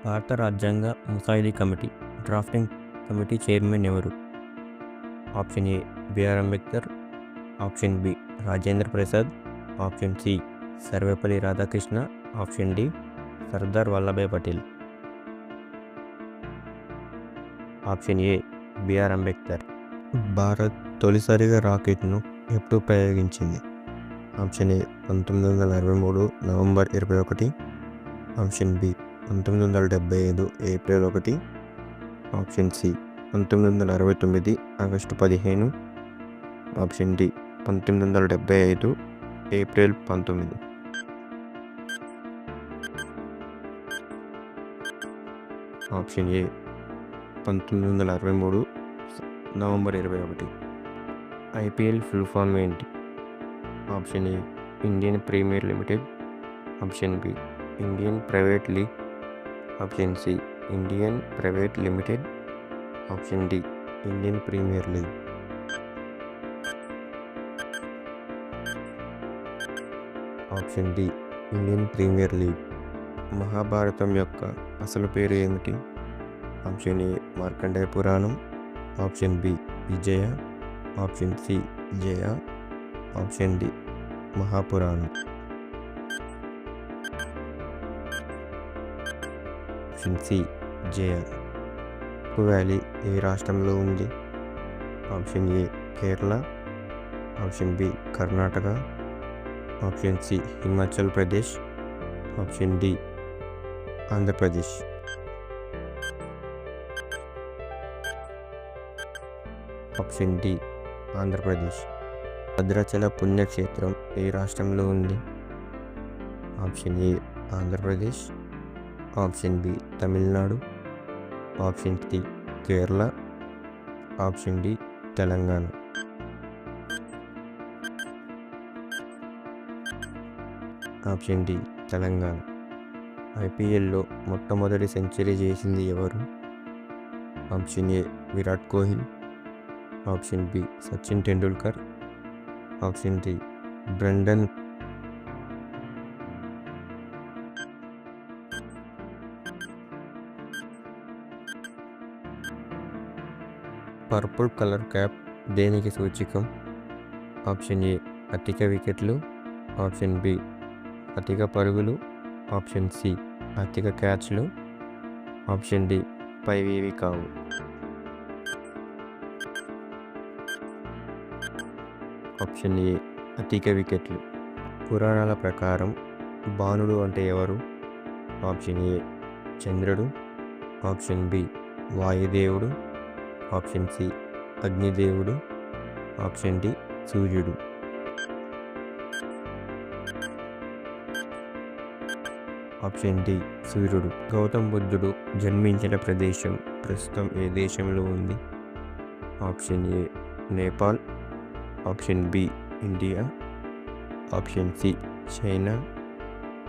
భారత రాజ్యాంగ ముసాయిదా కమిటీ డ్రాఫ్టింగ్ కమిటీ చైర్మన్ ఎవరు? Option A BR Ambedkar, option B Rajendra Prasad, option C Sarvepalli Radhakrishna, option D Sardar Vallabhbhai Patel. Option A BR Ambedkar. Bharat తొలిసారిగా రాకెట్ను ఎప్పుడు ప్రయోగించింది? Option A 1963 November 21, option B 1975 April 1, option C 1969 August 15, option D 1975 April 19. Option A 1963 November 21. IPL full form ఏంటి? Option A Indian premier limited, option be Indian private league, option C Indian private limited, option D Indian premier league. Option D Indian premier league. మహాభారతం యొక్క అసలు పేరు ఏమిటి? Option A Markandeya పురాణం, option B Vijaya, option C Jaya, option D మహాపురాణం. Option C Jaya. Araku valley ఏ రాష్ట్రంలో ఉంది? Option A Kerala, option B Karnataka, option C Himachal Pradesh, option D Andhra Pradesh. Option D Andhra Pradesh. Bhadrachala పుణ్యక్షేత్రం ఏ రాష్ట్రంలో ఉంది? Option A Andhra Pradesh, option B Tamil Nadu, option C Kerala, option D Telangana. Option D Telangana. ఐపీఎల్లో మొట్టమొదటి సెంచరీ చేసింది ఎవరు? Option A Virat Kohli, option B Sachin Tendulkar, option D Brendan. Purple colour cap దేనికి సూచికం? ఆప్షన్ ఏ అధిక వికెట్లు, ఆప్షన్ బి అధిక పరుగులు, ఆప్షన్ సి అధిక క్యాచ్లు, ఆప్షన్ డి పైవేవి కావు. ఆప్షన్ ఏ అధిక వికెట్లు. పురాణాల ప్రకారం బాణుడు అంటే ఎవరు? ఆప్షన్ ఏ చంద్రుడు, ఆప్షన్ బి వాయుదేవుడు, ఆప్షన్ సి అగ్నిదేవుడు, ఆప్షన్ డి సూర్యుడు. ఆప్షన్ డి సూర్యుడు. గౌతమ్ బుద్ధుడు జన్మించిన ప్రదేశం ప్రస్తుతం ఏ దేశంలో ఉంది? Option A Nepal, option B India, option C China,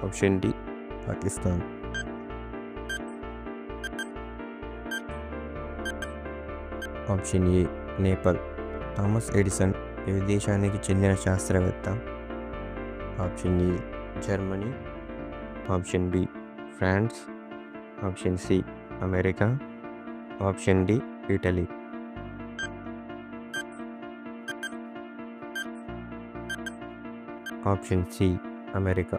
option D Pakistan. Option A Nepal. Thomas Edison ఏ దేశానికి చెందిన శాస్త్రవేత్త? Option A Germany, option B France, option C America, option D Italy. Option C America.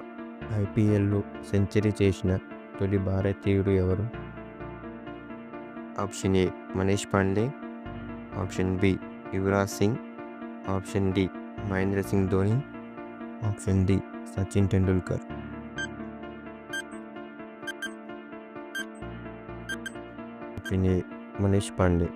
ఐపీఎల్లో సెంచరీ చేసిన తొలి భారతీయుడు ఎవరు? Option A Manish Pandey, option B Yuvraj Singh, option D Mahendra Singh Dhoni, option D Sachin Tendulkar. Option A Manish Pandey.